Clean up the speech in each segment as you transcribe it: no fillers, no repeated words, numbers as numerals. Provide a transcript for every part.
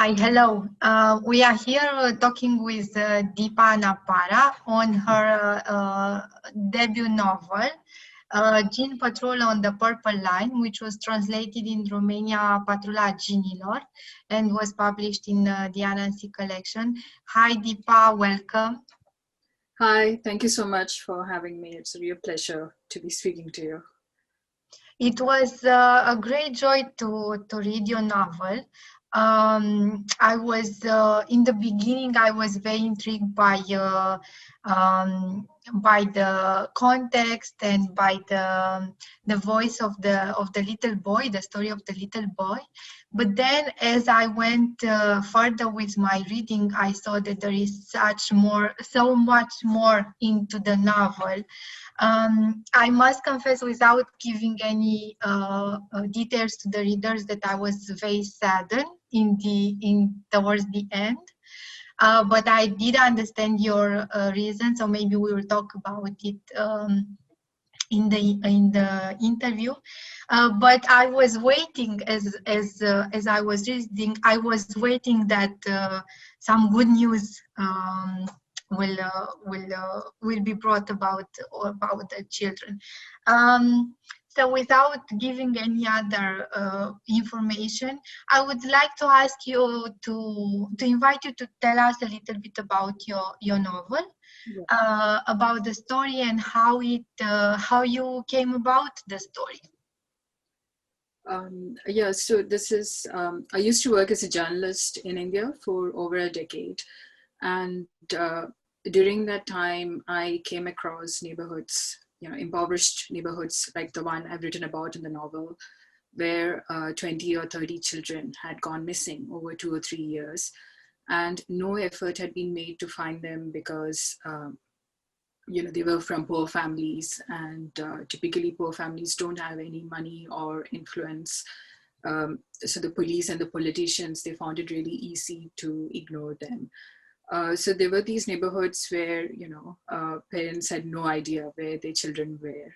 Hi, hello. We are here talking with Deepa Anappara on her debut novel, Patrula on the Purple Line, which was translated in Romania, Patrula, djinnilor, and was published in the Anansea collection. Hi, Deepa, welcome. Hi, thank you so much for having me. It's a real pleasure to be speaking to you. It was a great joy to read your novel. I was in the beginning. I was very intrigued by the context and by the voice of the little boy, the story of the little boy. But then, as I went further with my reading, I saw that there is so much more into the novel. I must confess, without giving any details to the readers, that I was very saddened towards the end. But I did understand your reason, so maybe we will talk about it in the interview. But I was waiting as I was reading. I was waiting that some good news will be brought about the children. So without giving any other information, I would like to ask you to invite you to tell us a little bit about your novel, about the story and how you came about the story. So this is, I used to work as a journalist in India for over a decade. And during that time, I came across neighborhoods, impoverished neighborhoods like the one I've written about in the novel, where 20 or 30 children had gone missing over 2 or 3 years. And no effort had been made to find them because, they were from poor families, and typically poor families don't have any money or influence. So the police and the politicians, they found it really easy to ignore them. So there were these neighborhoods where, parents had no idea where their children were.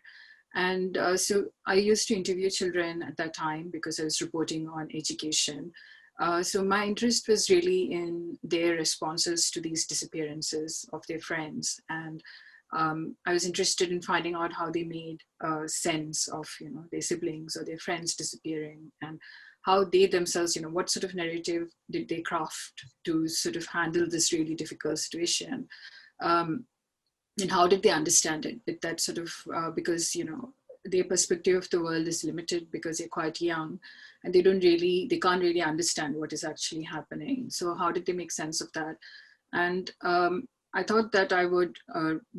And so I used to interview children at that time because I was reporting on education. So my interest was really in their responses to these disappearances of their friends. And I was interested in finding out how they made sense of, their siblings or their friends disappearing, and how they themselves, what sort of narrative did they craft to sort of handle this really difficult situation? And how did they understand it? With that sort of, because, their perspective of the world is limited because they're quite young, and they can't really understand what is actually happening. So how did they make sense of that? And I thought that I would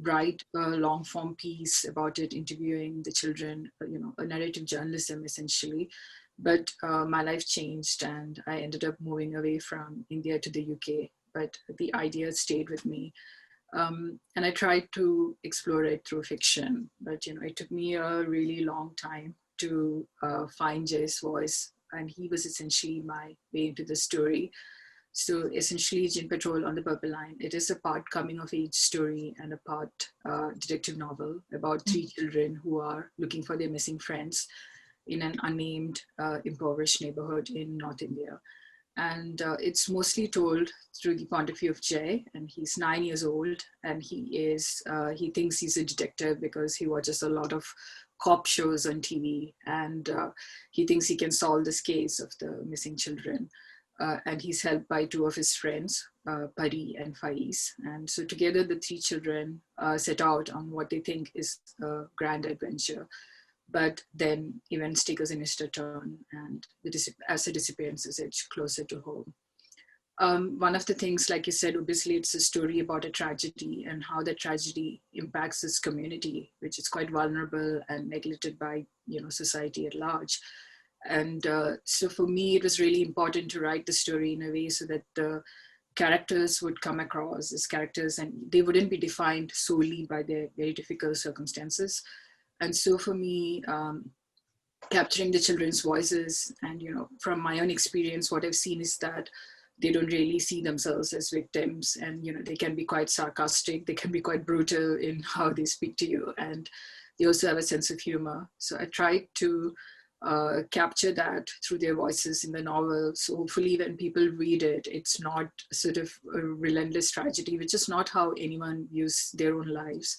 write a long form piece about it, interviewing the children, a narrative journalism essentially. But my life changed, and I ended up moving away from India to the UK. But the idea stayed with me. And I tried to explore it through fiction. But, it took me a really long time to find Jay's voice. And he was essentially my way into the story. So essentially, Jinn Patrol on the Purple Line, it is a part coming of age story and a part detective novel about 3 children who are looking for their missing friends in an unnamed, impoverished neighborhood in North India. And it's mostly told through the point of view of Jay, and he's 9 years old, and he thinks he's a detective because he watches a lot of cop shows on TV, and he thinks he can solve this case of the missing children. And he's helped by 2 of his friends, Pari and Faiz. And so together the 3 children set out on what they think is a grand adventure. But then events take a sinister turn, and as the disappearances edge closer to home. One of the things, like you said, obviously it's a story about a tragedy and how that tragedy impacts this community, which is quite vulnerable and neglected by society at large. And so for me, it was really important to write the story in a way so that the characters would come across as characters, and they wouldn't be defined solely by their very difficult circumstances. And so for me, capturing the children's voices, and from my own experience, what I've seen is that they don't really see themselves as victims, and they can be quite sarcastic, they can be quite brutal in how they speak to you, and they also have a sense of humor. So I tried to capture that through their voices in the novel. So hopefully when people read it, it's not sort of a relentless tragedy, which is not how anyone views their own lives.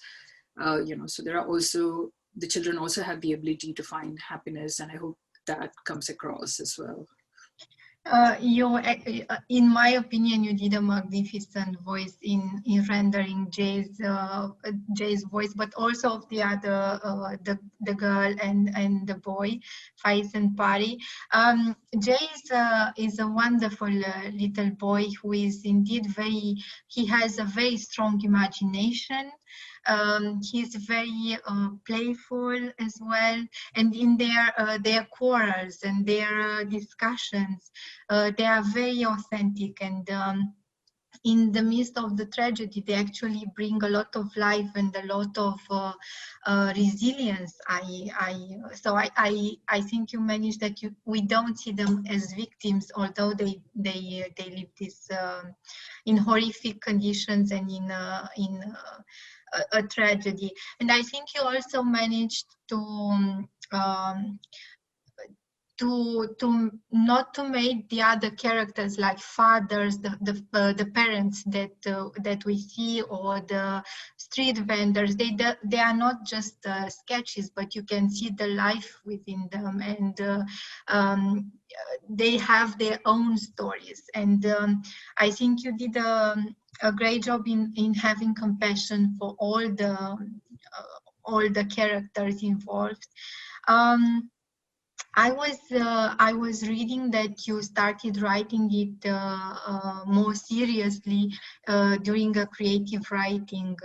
So there are also, the children also have the ability to find happiness, and I hope that comes across as well. In my opinion, you did a magnificent voice in rendering Jay's voice, but also of the other, the girl and the boy, Faiz and Pari. Jay is a wonderful little boy who is indeed he has a very strong imagination. He's very playful as well, and in their quarrels and their discussions, they are very authentic, and in the midst of the tragedy, they actually bring a lot of life and a lot of resilience. I think you managed that we don't see them as victims, although they live this in horrific conditions and in a tragedy. And I think you also managed to not to make the other characters like fathers, the parents that we see, or the street vendors. They are not just sketches, but you can see the life within them, and they have their own stories. And I think you did a great job in having compassion for all the characters involved. I was reading that you started writing it more seriously during a creative writing.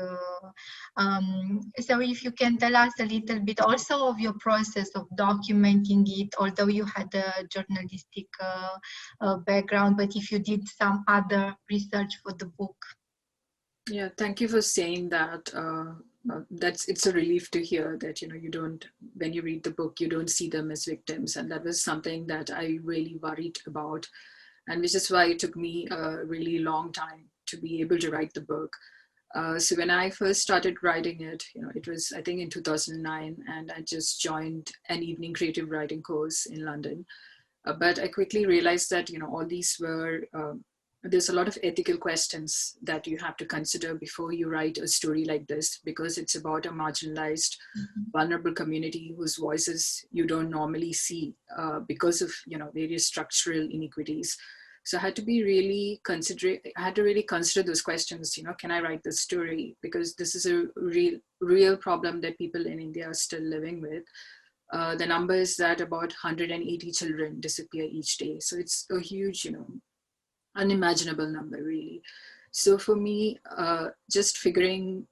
So if you can tell us a little bit also of your process of documenting it, although you had a journalistic background, but if you did some other research for the book. Yeah, thank you for saying that. It's a relief to hear that, you don't, when you read the book, you don't see them as victims. And that was something that I really worried about. And which is why it took me a really long time to be able to write the book. So when I first started writing it, it was, I think, in 2009, and I just joined an evening creative writing course in London. But I quickly realized that, all these were, there's a lot of ethical questions that you have to consider before you write a story like this, because it's about a marginalized, vulnerable community whose voices you don't normally see because of, various structural inequities. So I had to be really I had to really consider those questions. Can I write this story? Because this is a real problem that people in India are still living with. The number is that about 180 children disappear each day. So it's a huge, unimaginable number, really. So for me, just figuring,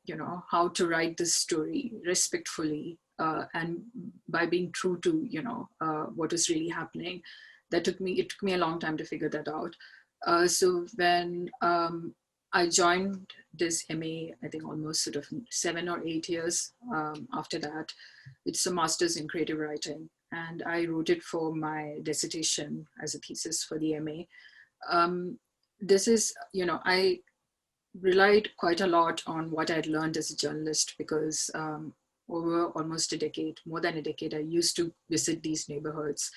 how to write this story respectfully and by being true to, what was really happening, it took me a long time to figure that out. So when I joined this MA, I think almost sort of 7 or 8 years after that, it's a master's in creative writing. And I wrote it for my dissertation as a thesis for the MA. This is, I relied quite a lot on what I'd learned as a journalist, because over almost a decade, more than a decade, I used to visit these neighborhoods.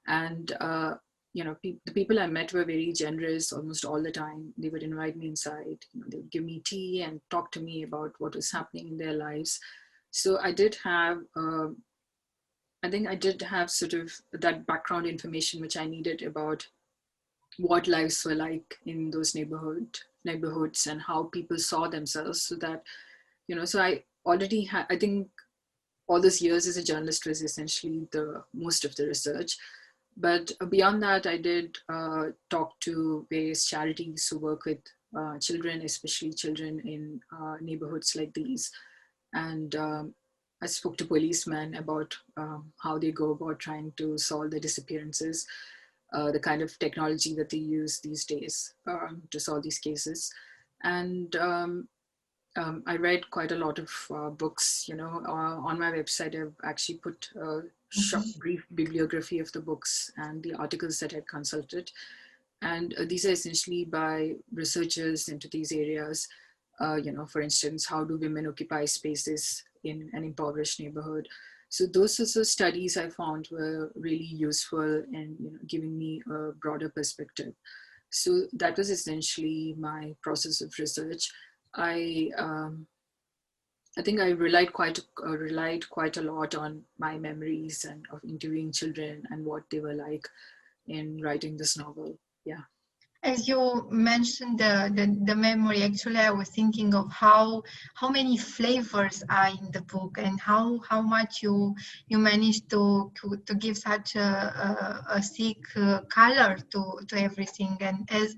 And, the people I met were very generous almost all the time. They would invite me inside, they would give me tea and talk to me about what was happening in their lives. So I did have, I think I did have sort of that background information which I needed about what lives were like in those neighborhoods and how people saw themselves. So that, so I already had, I think all those years as a journalist was essentially the most of the research. But beyond that, I did talk to various charities who work with children, especially children in neighborhoods like these. And I spoke to policemen about how they go about trying to solve the disappearances, the kind of technology that they use these days to solve these cases. And I read quite a lot of books, on my website. I've actually put a short, brief bibliography of the books and the articles that I'd consulted. And these are essentially by researchers into these areas. For instance, how do women occupy spaces in an impoverished neighborhood? So those sorts of studies I found were really useful in giving me a broader perspective. So that was essentially my process of research. I I think I relied quite a lot on my memories and of interviewing children and what they were like in writing this novel. Yeah. As you mentioned the memory, actually I was thinking of how many flavors are in the book, and how much you managed to give such a thick color to everything, and as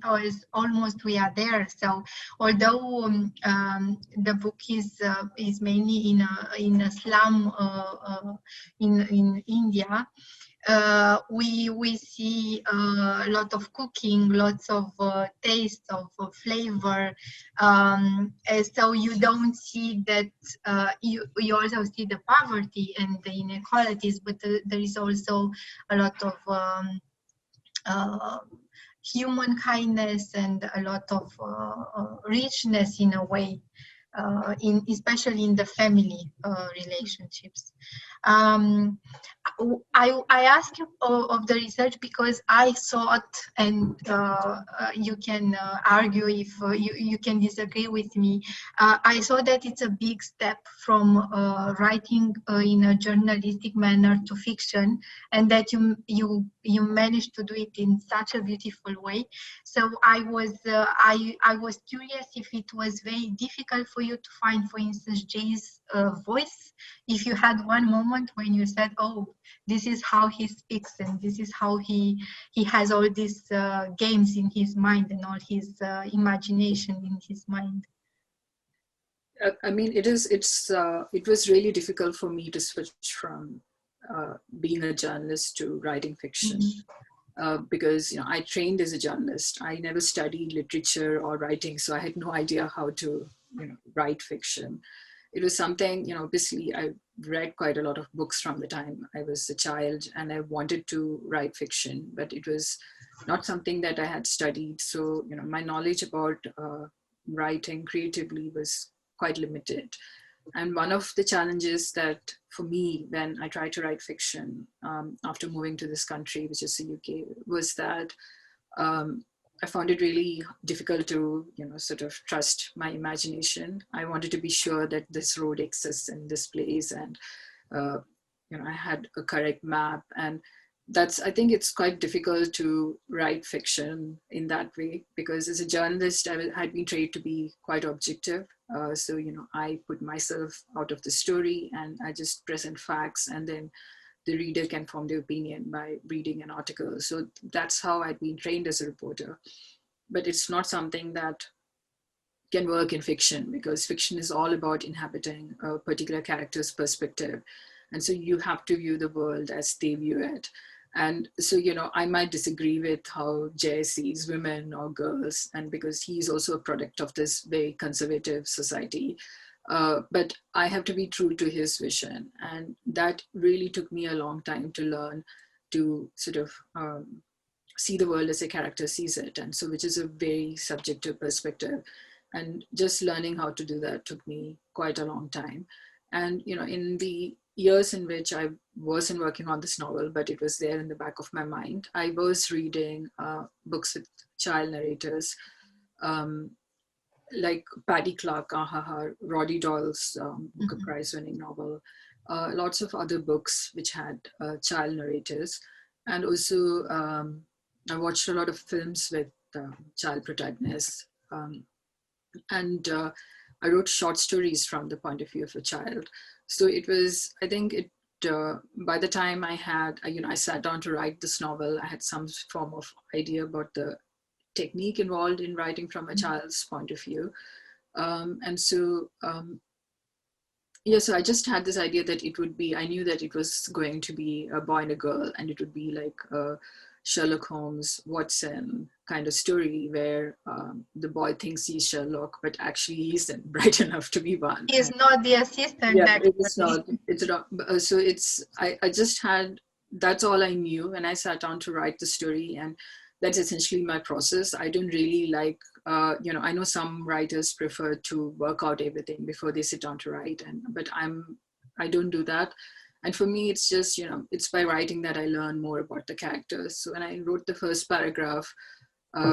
almost we are there. So although the book is mainly in a slum in India, we see a lot of cooking, lots of taste of flavor. So you don't see that. You also see the poverty and the inequalities, but there is also a lot of uh, human kindness and a lot of richness in a way, especially in the family relationships. Um, I ask you of the research because I thought, and you can argue if you can disagree with me. I saw that it's a big step from writing in a journalistic manner to fiction, and that you managed to do it in such a beautiful way. So I was curious if it was very difficult for you to find, for instance, Jay's voice. If you had one moment when you said, "Oh, this is how he speaks, and this is how he has all these games in his mind and all his imagination in his mind." I mean, it was really difficult for me to switch from being a journalist to writing fiction. Because I trained as a journalist. I never studied literature or writing, so I had no idea how to write fiction. It was something, obviously I read quite a lot of books from the time I was a child, and I wanted to write fiction, but it was not something that I had studied. So my knowledge about writing creatively was quite limited. And one of the challenges that for me when I tried to write fiction after moving to this country, which is the UK, was that I found it really difficult to, sort of trust my imagination. I wanted to be sure that this road exists in this place, and I had a correct map. And I think it's quite difficult to write fiction in that way, because as a journalist, I had been trained to be quite objective. So, I put myself out of the story and I just present facts, and then the reader can form their opinion by reading an article. So that's how I'd been trained as a reporter. But it's not something that can work in fiction, because fiction is all about inhabiting a particular character's perspective. And so you have to view the world as they view it. And so, I might disagree with how Jay sees women or girls, and because he's also a product of this very conservative society. But I have to be true to his vision. And that really took me a long time to learn to sort of see the world as a character sees it. And so, which is a very subjective perspective. And just learning how to do that took me quite a long time. And, in the years in which I wasn't working on this novel, but it was there in the back of my mind, I was reading books with child narrators, like Paddy Clark, Ahaha, Roddy Doyle's Booker Prize-winning novel, lots of other books which had child narrators. And also, I watched a lot of films with child protagonists. And I wrote short stories from the point of view of a child. So it was, I think by the time I sat down to write this novel, I had some form of idea about the technique involved in writing from a child's point of view. And so, so I just had this idea that I knew that it was going to be a boy and a girl, and it would be like a Sherlock Holmes, Watson kind of story where the boy thinks he's Sherlock, but actually he isn't bright enough to be one. He's not the assistant. Yeah, it's not. It's not. So I just had, that's all I knew when I sat down to write the story, and that's essentially my process. I don't really like, I know some writers prefer to work out everything before they sit down to write, but I don't do that. And for me, it's just, it's by writing that I learn more about the characters. So when I wrote the first paragraph,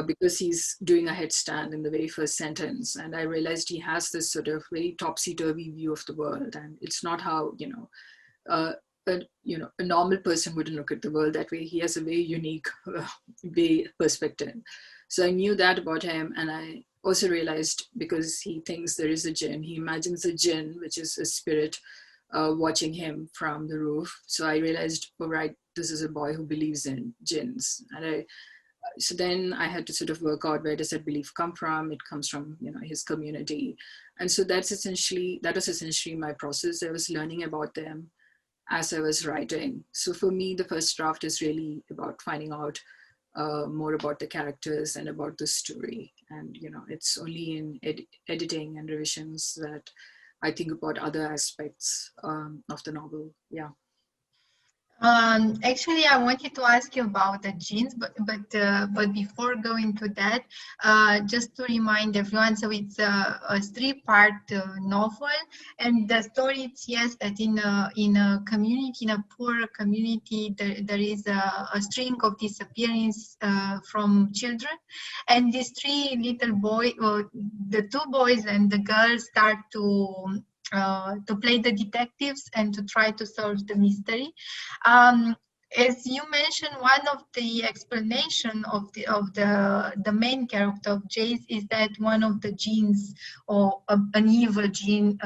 because he's doing a headstand in the very first sentence, and I realized he has this sort of very topsy-turvy view of the world, and it's not how uh, a normal person wouldn't look at the world that way. He has a very unique way perspective. So I knew that about him, and I also realized, because he thinks there is a jinn, he imagines a jinn, which is a spirit, watching him from the roof. So I realized, oh right, this is a boy who believes in jinns. And so then I had to sort of work out, where does that belief come from? It comes from his community. And so that was essentially my process. I was learning about them as I was writing. So for me, the first draft is really about finding out more about the characters and about the story. And it's only in editing and revisions that I think about other aspects of the novel. Yeah. Actually, I wanted to ask you about the genes, but before going to that, just to remind everyone, so it's a three-part novel, and the story is, yes, that in a community, in a poor community, there is a string of disappearance from children, and these three little boys, the two boys and the girl, start to play the detectives and to try to solve the mystery. Um, as you mentioned, one of the explanation of the main character of Jace is that one of the genes, or an evil gene,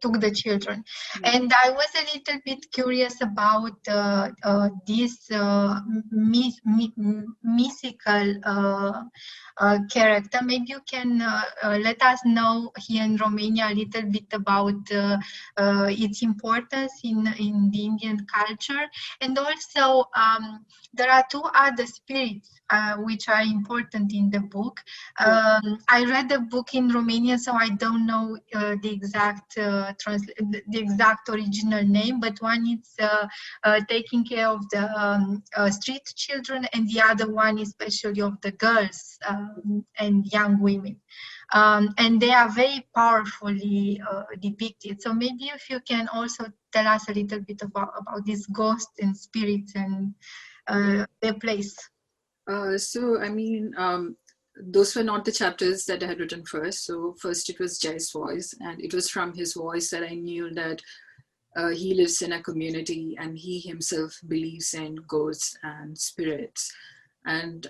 took the children. And I was a little bit curious about this mythical character. Maybe you can let us know here in Romania a little bit about its importance in the Indian culture. And also, there are two other spirits which are important in the book. I read the book in Romanian, so I don't know the exact original name, but one is taking care of the street children, and the other one especially of the girls and young women. And they are very powerfully depicted. So maybe if you can also tell us a little bit about these ghosts and spirits and their place. So, I mean, those were not the chapters that I had written first. So first it was Jai's voice, and it was from his voice that I knew that he lives in a community and he himself believes in ghosts and spirits. And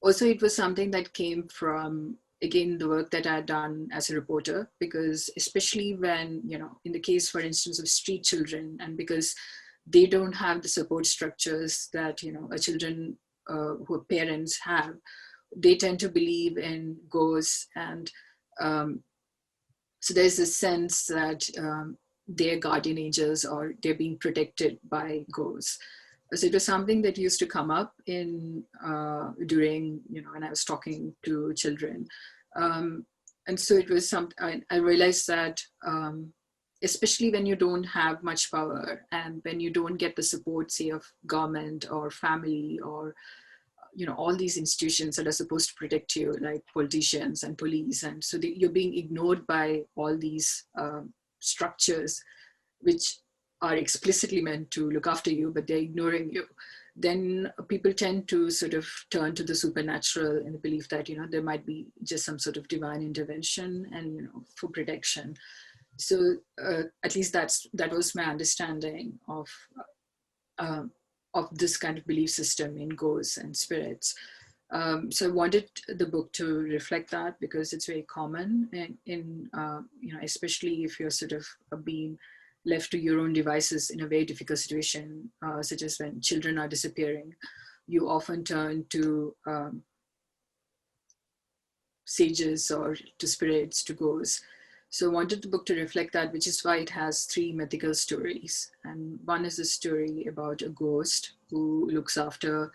also it was something that came from, again, the work that I had done as a reporter, because especially when, in the case, for instance, of street children, and because they don't have the support structures that, a children who parents have, they tend to believe in ghosts. And so there's a sense that they're guardian angels or they're being protected by ghosts. So it was something that used to come up in during, when I was talking to children. And so it was something, I realized that especially when you don't have much power and when you don't get the support, say, of government or family or all these institutions that are supposed to protect you, like politicians and police, and so you're being ignored by all these structures which are explicitly meant to look after you, but they're ignoring you. Then people tend to sort of turn to the supernatural in the belief that there might be just some sort of divine intervention and for protection. So at least that was my understanding of this kind of belief system in ghosts and spirits. So I wanted the book to reflect that, because it's very common in especially if you're sort of being left to your own devices in a very difficult situation, such as when children are disappearing, you often turn to sages or to spirits, to ghosts. So I wanted the book to reflect that, which is why it has three mythical stories. And one is a story about a ghost who looks after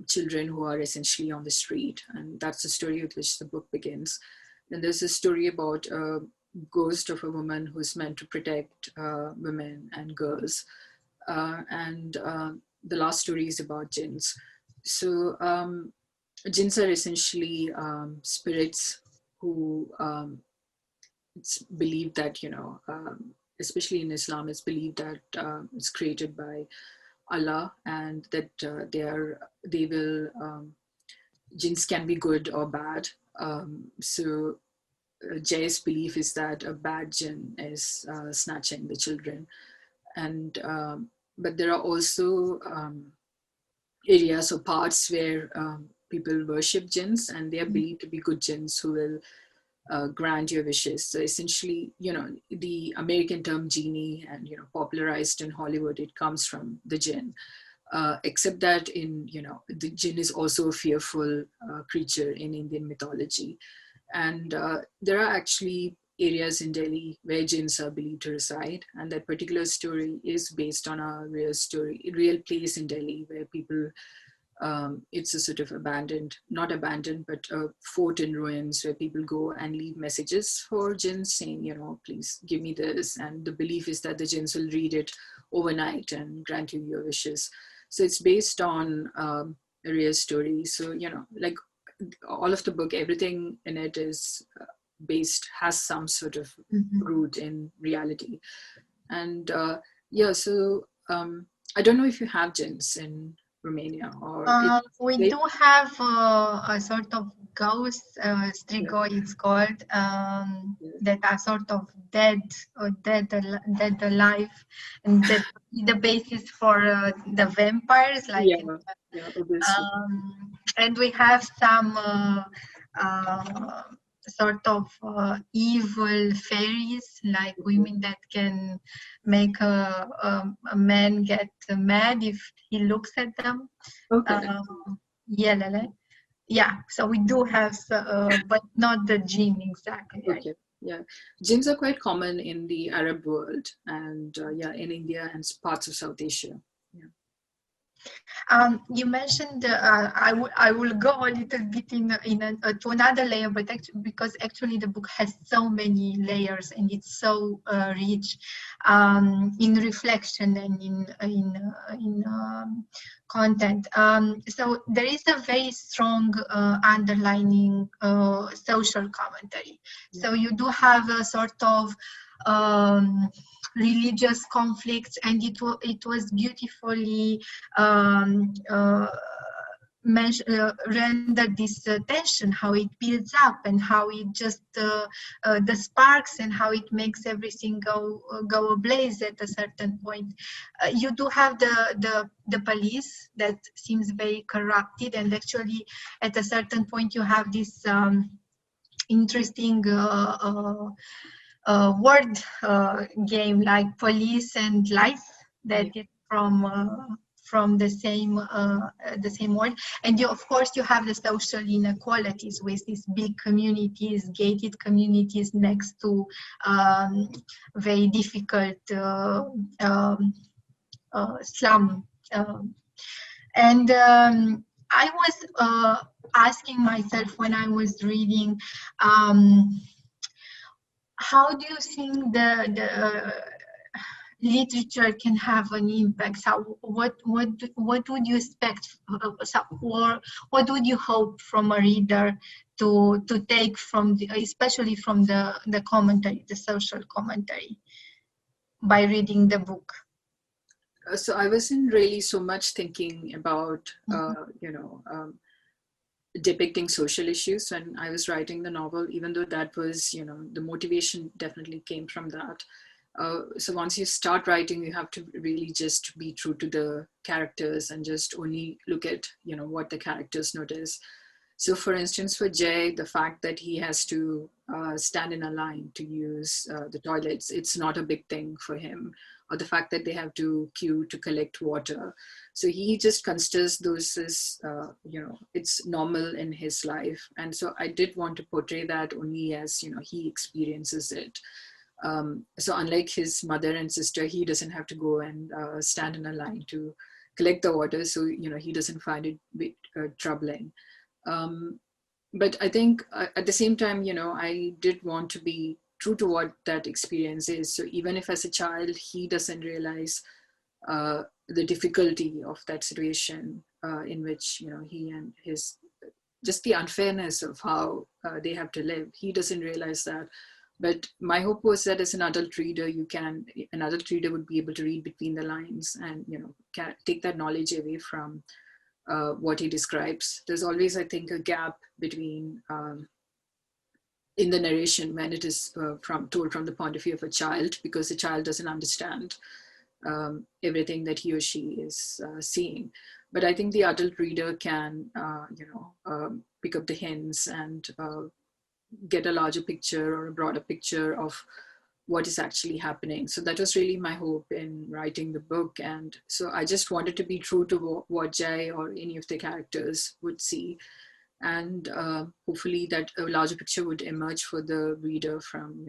children who are essentially on the street. And that's the story with which the book begins. Then there's a story about a ghost of a woman who's meant to protect women and girls. And the last story is about jinns. So jinns are essentially spirits who it's believed that, especially in Islam, it's believed that it's created by Allah, and that jinns can be good or bad. So Jay's belief is that a bad jinn is snatching the children, and but there are also areas or parts where people worship jinns, and they are believed to be good jinns who will grant your wishes. So essentially, the American term genie, and popularized in Hollywood, it comes from the jinn. Except that the jinn is also a fearful creature in Indian mythology. And there are actually areas in Delhi where jinns are believed to reside. And that particular story is based on a real place in Delhi where people, it's a sort of not abandoned, but a fort in ruins where people go and leave messages for jinns saying, please give me this. And the belief is that the jinns will read it overnight and grant you your wishes. So it's based on a real story. So, like all of the book, everything in it is has some sort of root in reality. And so I don't know if you have jinns in Romania, or we do have a sort of ghost, strigo it's called, that are sort of dead or dead alive, and that the basis for the vampires, like obviously. and we have some sort of evil fairies, like women that can make a man get mad if he looks at them. Okay. Yeah, so we do have, but not the jinn exactly. Okay. Right? Yeah, jinns are quite common in the Arab world, and in India and parts of South Asia. Yeah. You mentioned I will go a little bit to another layer, but because actually the book has so many layers and it's so rich in reflection and in content. So there is a very strong underlining social commentary. Yeah. So you do have a sort of religious conflicts, and it was beautifully rendered this tension, how it builds up and how it just the sparks and how it makes everything go ablaze at a certain point. You do have the police that seems very corrupted, and actually at a certain point you have this interesting word game like police and life, that is from the same word. And you, of course, you have the social inequalities with these big communities, gated communities next to very difficult slum. And I was asking myself when I was reading, how do you think the literature can have an impact? So what would you expect, or what would you hope from a reader to take from especially from the commentary, the social commentary, by reading the book? So I wasn't really so much thinking about depicting social issues when I was writing the novel, even though that was, the motivation definitely came from that. So once you start writing, you have to really just be true to the characters and just only look at, what the characters notice. So for instance, for Jay, the fact that he has to stand in a line to use the toilets, it's not a big thing for him. Or the fact that they have to queue to collect water. So he just considers those as, it's normal in his life. And so I did want to portray that only as, he experiences it. So unlike his mother and sister, he doesn't have to go and stand in a line to collect the water. So, he doesn't find it troubling. But I think at the same time, I did want to be true to what that experience is. So even if as a child, he doesn't realize the difficulty of that situation in which, he and just the unfairness of how they have to live. He doesn't realize that. But my hope was that as an adult reader, an adult reader would be able to read between the lines and, take that knowledge away from what he describes. There's always, I think, a gap between in the narration when it is told from the point of view of a child, because the child doesn't understand everything that he or she is seeing. But I think the adult reader can, pick up the hints and get a larger picture or a broader picture of what is actually happening. So that was really my hope in writing the book. And so I just wanted to be true to what Jay or any of the characters would see. And hopefully that a larger picture would emerge for the reader from,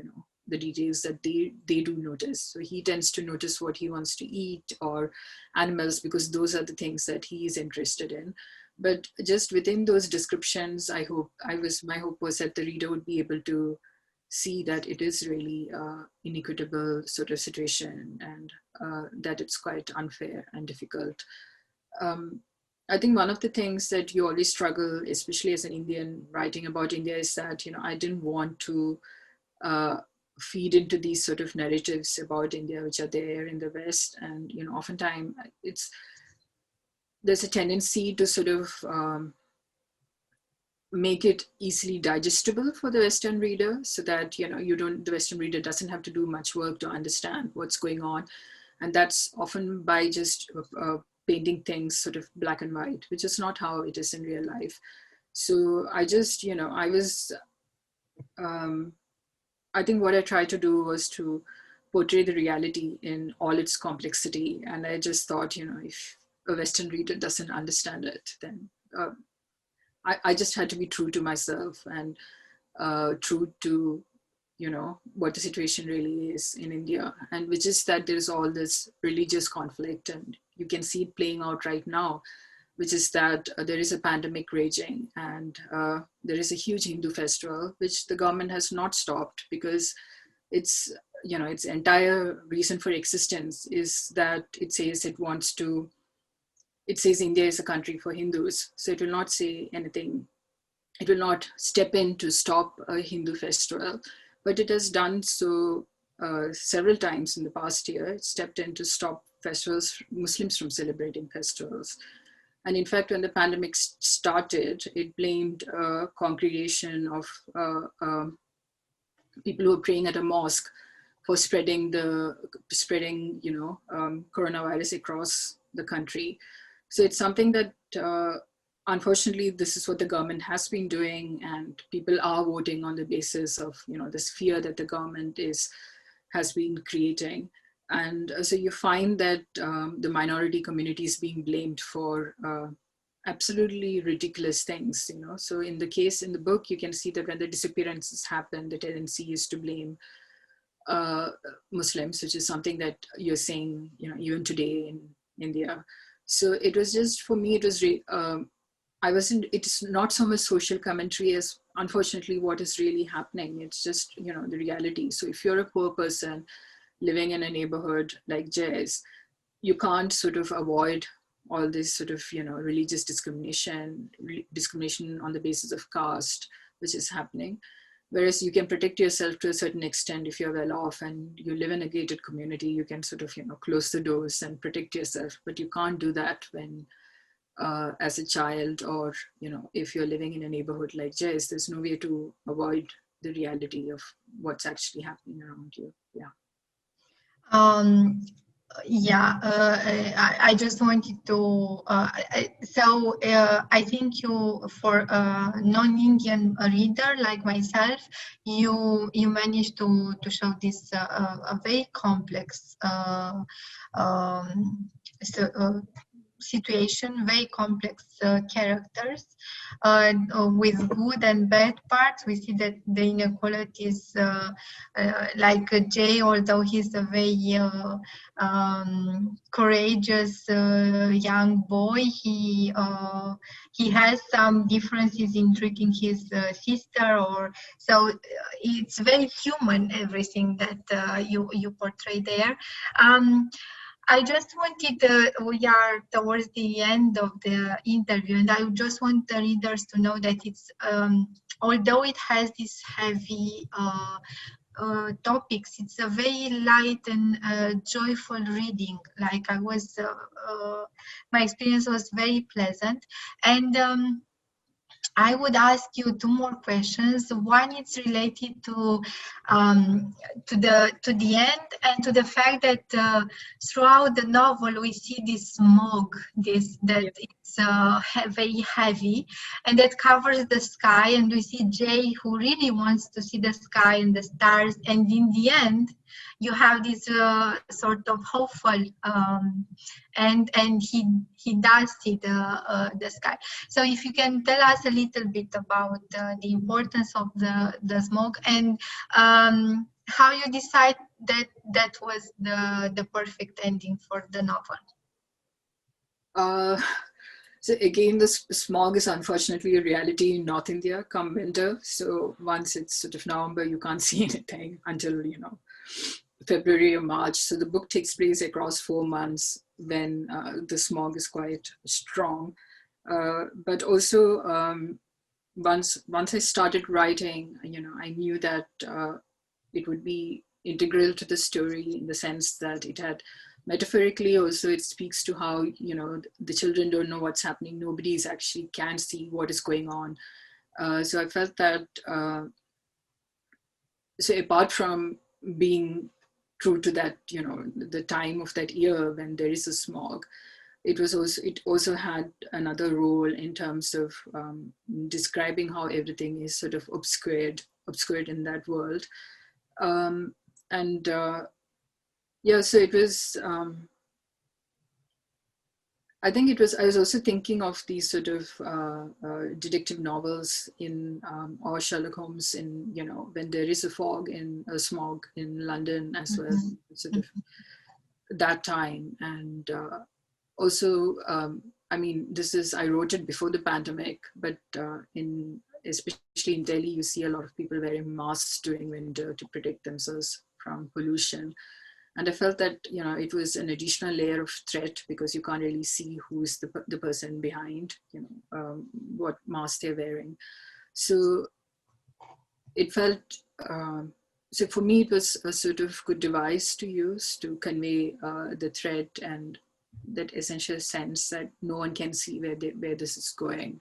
the details that they do notice. So he tends to notice what he wants to eat or animals, because those are the things that he is interested in. But just within those descriptions, my hope was that the reader would be able to see that it is really inequitable sort of situation, and that it's quite unfair and difficult. I think one of the things that you always struggle, especially as an Indian writing about India, is that, I didn't want to feed into these sort of narratives about India, which are there in the West. And, oftentimes there's a tendency to sort of make it easily digestible for the Western reader, so that, the Western reader doesn't have to do much work to understand what's going on. And that's often by just painting things sort of black and white, which is not how it is in real life. So I just, I think what I tried to do was to portray the reality in all its complexity. And I just thought, if a Western reader doesn't understand it, then I just had to be true to myself and true to, what the situation really is in India, and which is that there's all this religious conflict, and you can see it playing out right now, which is that there is a pandemic raging, and there is a huge Hindu festival, which the government has not stopped, because its entire reason for existence is that it says India is a country for Hindus. So it will not say anything. It will not step in to stop a Hindu festival, but it has done so several times in the past year. It stepped in to stop Muslims from celebrating festivals. And in fact, when the pandemic started, it blamed a congregation of people who were praying at a mosque for spreading coronavirus across the country. So it's something that, unfortunately, this is what the government has been doing, and people are voting on the basis of, this fear that the government has been creating. And so you find that the minority community is being blamed for absolutely ridiculous things, So in the book, you can see that when the disappearances happen, the tendency is to blame Muslims, which is something that you're saying, even today in India. So it was just, for me, it was, it's not so much social commentary as, unfortunately, what is really happening. It's just, the reality. So if you're a poor person living in a neighborhood like Jay's, you can't sort of avoid all this sort of, religious discrimination on the basis of caste, which is happening. Whereas you can protect yourself to a certain extent if you're well off and you live in a gated community, you can sort of, close the doors and protect yourself. But you can't do that when, as a child, or, if you're living in a neighborhood like Jay's, there's no way to avoid the reality of what's actually happening around you. Yeah. I just wanted to, I think you, for a non-Indian reader like myself, you managed to show this a very complex situation, very complex characters with good and bad parts. We see that the inequalities, like Jay, although he's a very courageous young boy, he has some differences in treating his sister, or so it's very human, everything that you portray there. I just wanted, we are towards the end of the interview, and I just want the readers to know that it's, although it has this heavy topics. It's a very light and joyful reading. Like my experience was very pleasant. And I would ask you two more questions. One is related to the end and to the fact that throughout the novel we see this smog, that it's very heavy, and that covers the sky. And we see Jay, who really wants to see the sky and the stars. And in the end, you have this sort of hopeful, and he does see the sky. So if you can tell us a little bit about the importance of the smoke, and how you decide that was the perfect ending for the novel. So again, the smog is unfortunately a reality in North India come winter. So once it's sort of November, you can't see anything until, February or March. So the book takes place across 4 months when the smog is quite strong. But also, once I started writing, I knew that it would be integral to the story in the sense that it had metaphorically also, it speaks to how, the children don't know what's happening. Nobody is actually can see what is going on. So I felt that, so apart from being true to that, the time of that year when there is a smog, it also had another role in terms of describing how everything is sort of obscured in that world. So it was, I was also thinking of these sort of detective novels or Sherlock Holmes in, when there is a smog in London as well, sort of that time. And also, I wrote it before the pandemic, but especially in Delhi, you see a lot of people wearing masks during winter to protect themselves from pollution. And I felt that, it was an additional layer of threat because you can't really see who's the person behind, what mask they're wearing. So it felt, so for me, it was a sort of good device to use to convey the threat and that essential sense that no one can see where this is going.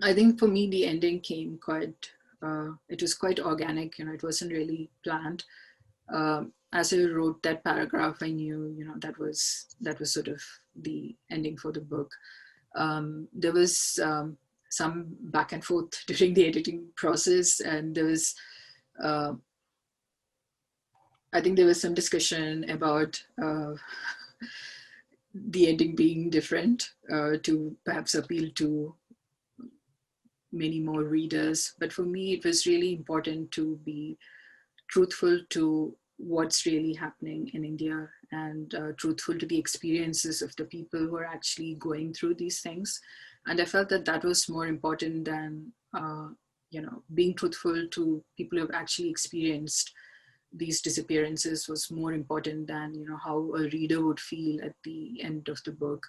I think for me, the ending came it was quite organic, it wasn't really planned. As I wrote that paragraph, I knew, that was sort of the ending for the book. There was some back and forth during the editing process, and there was, I think there was some discussion about the ending being different to perhaps appeal to many more readers. But for me, it was really important to be truthful to what's really happening in India and truthful to the experiences of the people who are actually going through these things. And I felt that was more important than, being truthful to people who have actually experienced these disappearances was more important than, how a reader would feel at the end of the book.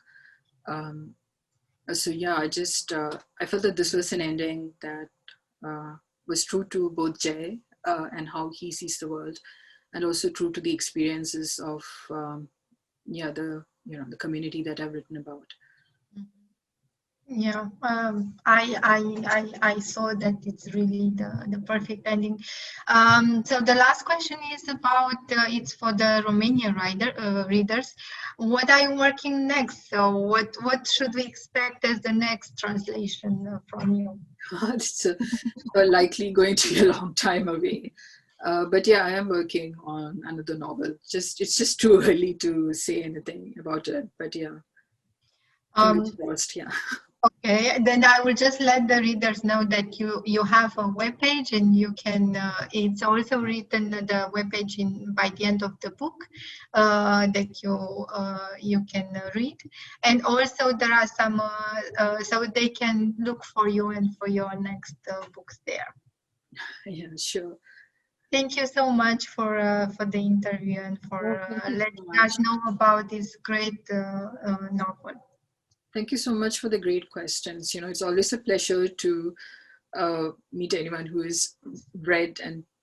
So yeah, I felt that this was an ending that was true to both Jay and how he sees the world, and also true to the experiences of the community that I've written about. Yeah, I saw that it's really the perfect ending. So the last question is about it's for the Romanian readers. What are you working next? So what should we expect as the next translation from you? It's likely going to be a long time away. But yeah, I am working on another novel. It's just too early to say anything about it. But yeah, fingers crossed, yeah. Okay, then I will just let the readers know that you have a webpage, and you can. It's also written the webpage by the end of the book that you can read, and also there are some so they can look for you and for your next books there. Yeah, sure. Thank you so much for the interview and for letting us know about this great novel. Thank you so much for the great questions. It's always a pleasure to meet anyone who has read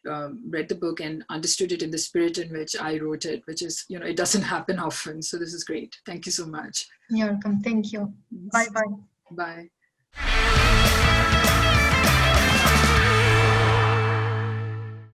the book and understood it in the spirit in which I wrote it, which is, it doesn't happen often. So this is great. Thank you so much. You're welcome. Thank you. Bye-bye. Bye.